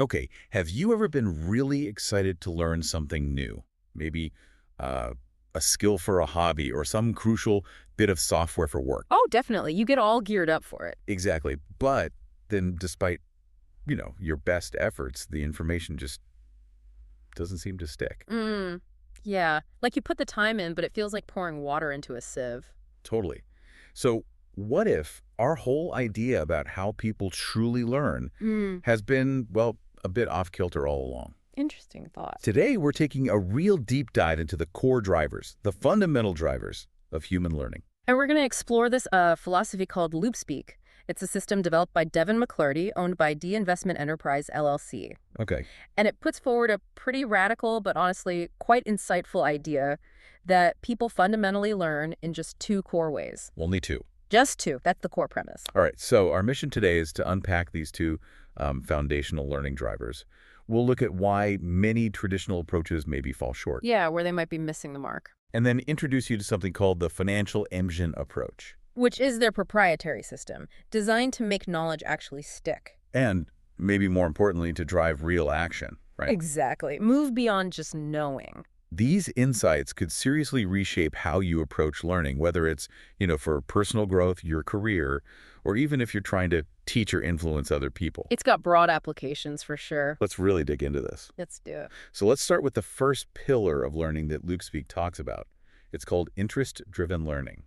Okay, have you ever been really excited to learn something new? Maybe uh, a skill for a hobby or some crucial bit of software for work. Oh, definitely. You get all geared up for it. Exactly. But then despite, your best efforts, the information just doesn't seem to stick. Mm, yeah. Like you put the time in, but it feels like pouring water into a sieve. Totally. So what if our whole idea about how people truly learn Mm, has been, well, a bit off kilter all along? interesting thought. Today, we're taking a real deep dive into the core drivers, the fundamental drivers of human learning. And we're going to explore this philosophy called loopspeak. It's a system developed by Devin McClurdy, owned by D Investment Enterprise, LLC. Okay. And it puts forward a pretty radical, but honestly quite insightful idea that people fundamentally learn in just two core ways. Only two. Just two. That's the core premise. All right. So our mission today is to unpack these two foundational learning drivers. We'll look at why many traditional approaches maybe fall short, Yeah, where they might be missing the mark. and then introduce you to something called the financial engine approach. Which is their proprietary system, designed to make knowledge actually stick. And maybe more importantly, to drive real action, right? Exactly. Move beyond just knowing. These insights could seriously reshape how you approach learning, whether it's, for personal growth, your career, or even if you're trying to teach or influence other people. It's got broad applications for sure. Let's really dig into this. Let's do it. So let's start with the first pillar of learning that Luke Speak talks about. It's called interest-driven learning.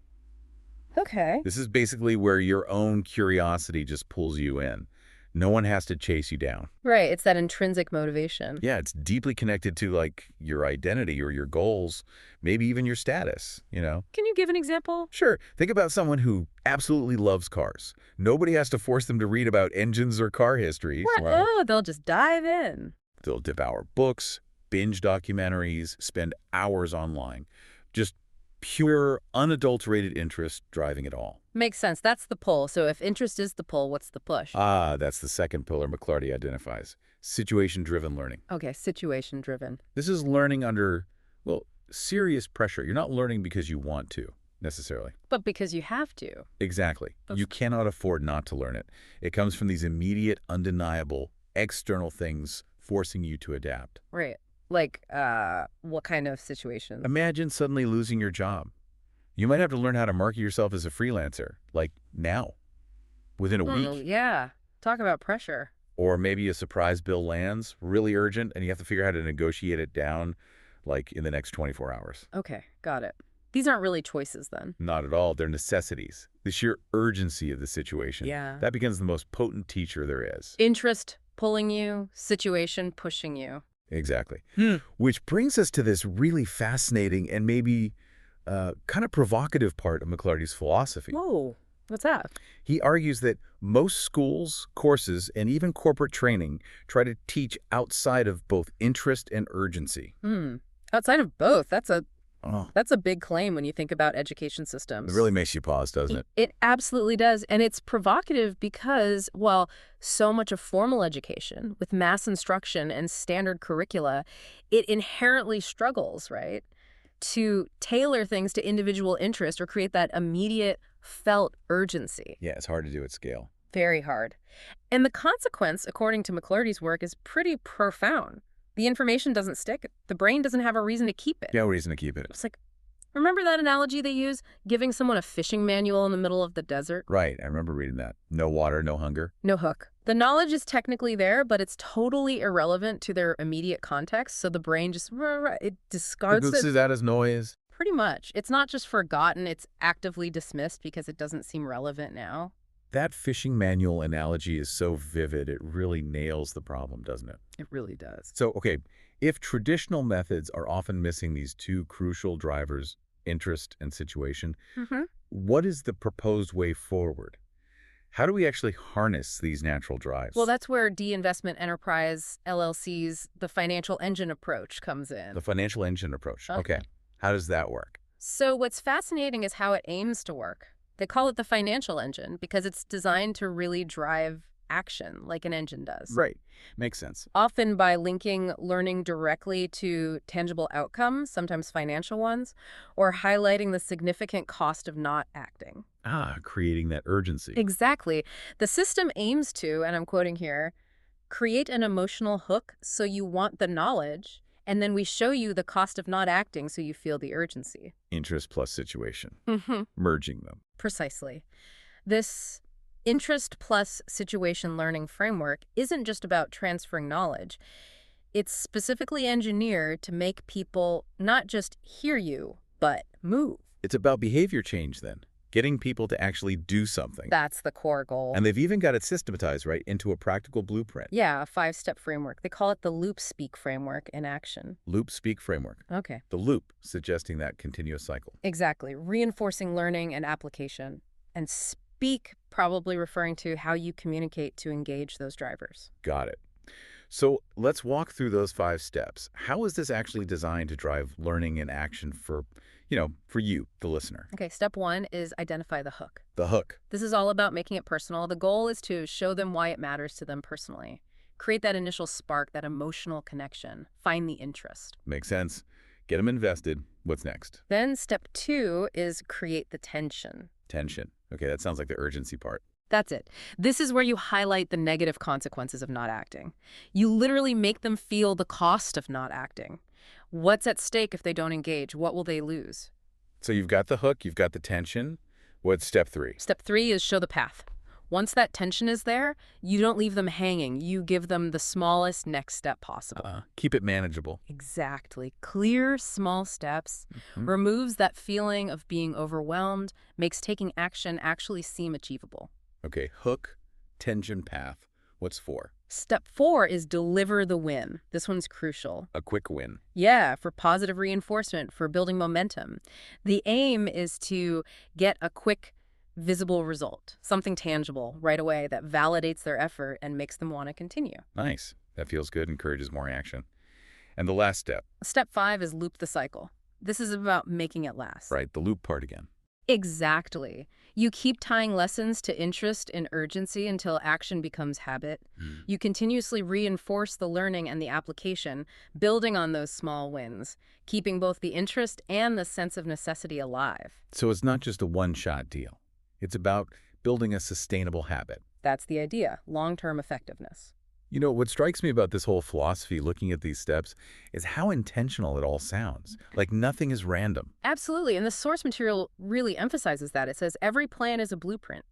Okay. This is basically where your own curiosity just pulls you in. No one has to chase you down. Right, it's that intrinsic motivation. Yeah, it's deeply connected to like your identity or your goals, maybe even your status. Can you give an example? Sure, think about someone who absolutely loves cars. Nobody has to force them to read about engines or car history. What? Right? Oh, they'll just dive in. They'll devour books, binge documentaries, spend hours online. Just pure, unadulterated interest driving it all. Makes sense. That's the pull. So if interest is the pull, what's the push? Ah, that's the second pillar McClarty identifies. Situation-driven learning. Okay, situation driven. This is learning under, well, serious pressure. You're not learning because you want to, necessarily. But because you have to. Exactly. You cannot afford not to learn it. It comes from these immediate, undeniable, external things forcing you to adapt. Right. Like, what kind of situations? Imagine suddenly losing your job. You might have to learn how to market yourself as a freelancer, like now, within a week. Yeah. Talk about pressure. Or maybe a surprise bill lands, really urgent, and you have to figure out how to negotiate it down, like in the next 24 hours. Okay, got it. These aren't really choices then. Not at all. They're necessities. The sheer urgency of the situation. Yeah. That becomes the most potent teacher there is. Interest pulling you, situation pushing you. Exactly. Which brings us to this really fascinating and maybe kind of provocative part of McClarty's philosophy. Whoa, what's that? He argues that most schools, courses, and even corporate training try to teach outside of both interest and urgency. Outside of both, that's a Oh, That's a big claim when you think about education it systems. really makes you pause, doesn't it? It absolutely does. And it's provocative because, well, so much of formal education with mass instruction and standard curricula, it inherently struggles, right, to tailor things to individual interest or create that immediate felt urgency. Yeah, it's hard to do at scale. Very hard. And the consequence, according to McClurdy's work, is pretty profound. The information doesn't stick. The brain doesn't have a reason to keep it. No reason to keep it. It's like, remember that analogy they use? Giving someone a fishing manual in the middle of the desert? Right, I remember reading that. No water, no hunger. No hook. The knowledge is technically there, but it's totally irrelevant to their immediate context, so the brain just, it discards This it. is that as noise. Pretty much. It's not just forgotten, it's actively dismissed because it doesn't seem relevant now. That fishing manual analogy is so vivid, it really nails the problem, doesn't it? It really does. So, okay, if traditional methods are often missing these two crucial drivers, interest and situation, what is the proposed way forward? How do we actually harness these natural drives? Well, that's where D Investment Enterprise, LLC's The Financial Engine approach comes in. the financial engine approach. Okay. Okay, how does that work? So what's fascinating is how it aims to work. They call it the financial engine because it's designed to really drive action like an engine does. Right, makes sense. Often by linking learning directly to tangible outcomes, sometimes financial ones, or highlighting the significant cost of not acting. Creating that urgency. Exactly. The system aims to, and I'm quoting here, Create an emotional hook so you want the knowledge, and then we show you the cost of not acting so you feel the urgency. Interest plus situation. Mm-hmm. Merging them. Precisely. This interest plus situation learning framework isn't just about transferring knowledge. It's specifically engineered to make people not just hear you, but move. It's about behavior change then. Getting people to actually do something. That's the core goal. And they've even got it systematized, right, into a practical blueprint. Yeah, a 5-step framework. They call it the loop speak framework in action. Loop speak framework. Okay. The loop, suggesting that continuous cycle. Exactly. Reinforcing learning and application. And speak probably referring to how you communicate to engage those drivers. Got it. So let's walk through those 5 steps. How is this actually designed to drive learning and action for you, the listener? Okay, step 1 is identify the hook. The hook. This is all about making it personal. The goal is to show them why it matters to them personally. Create that initial spark, that emotional connection. Find the interest. Makes sense. Get them invested. What's next? Then step 2 is create the tension. Tension. Okay, that sounds like the urgency part. That's it. This is where you highlight the negative consequences of not acting. You literally make them feel the cost of not acting. What's at stake if they don't engage? What will they lose? So you've got the hook, you've got the tension. What's step 3? Step 3 is show the path. Once that tension is there, you don't leave them hanging. You give them the smallest next step possible. Keep it manageable. Exactly. Clear, small steps removes that feeling of being overwhelmed, makes taking action actually seem achievable. Okay, hook, tension, path. What's 4? Step 4 is deliver the win. This one's crucial. A quick win. Yeah, for positive reinforcement, for building momentum. The aim is to get a quick, visible result, something tangible right away that validates their effort and makes them want to continue. Nice. That feels good, encourages more action. And the last step. Step 5 is loop the cycle. This is about making it last. Right, the loop part again. Exactly. You keep tying lessons to interest and urgency until action becomes habit. You continuously reinforce the learning and the application, building on those small wins, keeping both the interest and the sense of necessity alive. So it's not just a one-shot deal. It's about building a sustainable habit. That's the idea, long-term effectiveness. You know, what strikes me about this whole philosophy, looking at these steps, is how intentional it all sounds. Like nothing is random. Absolutely, and the source material really emphasizes that. It says every plan is a blueprint,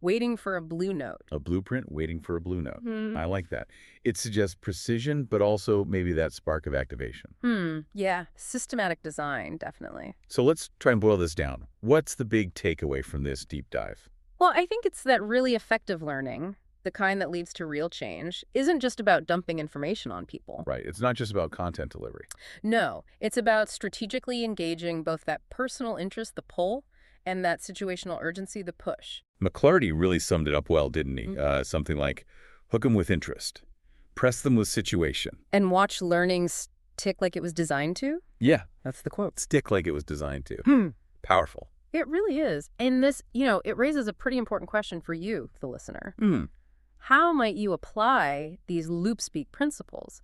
waiting for a blue note. A blueprint waiting for a blue note. I like that. It suggests precision, but also maybe that spark of activation. Yeah, systematic design, definitely. So let's try and boil this down. What's the big takeaway from this deep dive? Well, I think it's that really effective learning, the kind that leads to real change, isn't just about dumping information on people. Right. It's not just about content delivery. No, it's about strategically engaging both that personal interest, the pull, and that situational urgency, the push. McClarty really summed it up well, didn't he? Something like, hook them with interest, press them with situation. And watch learning stick like it was designed to? Yeah. That's the quote. Stick like it was designed to. Powerful. It really is. And this, it raises a pretty important question for you, the listener. How might you apply these loop speak principles?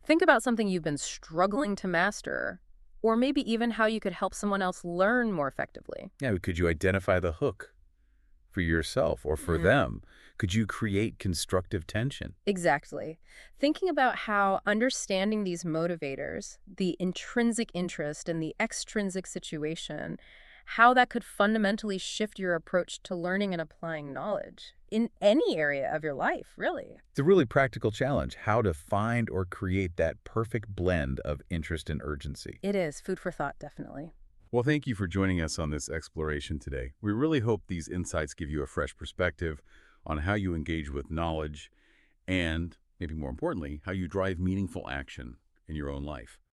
Think about something you've been struggling to master, or maybe even how you could help someone else learn more effectively. Yeah, could you identify the hook for yourself or for them? Could you create constructive tension? Exactly. Thinking about how understanding these motivators, the intrinsic interest and the extrinsic situation, how that could fundamentally shift your approach to learning and applying knowledge in any area of your life, really. It's a really practical challenge, how to find or create that perfect blend of interest and urgency. It is. Food for thought, definitely. Well, thank you for joining us on this exploration today. We really hope these insights give you a fresh perspective on how you engage with knowledge and, maybe more importantly, how you drive meaningful action in your own life.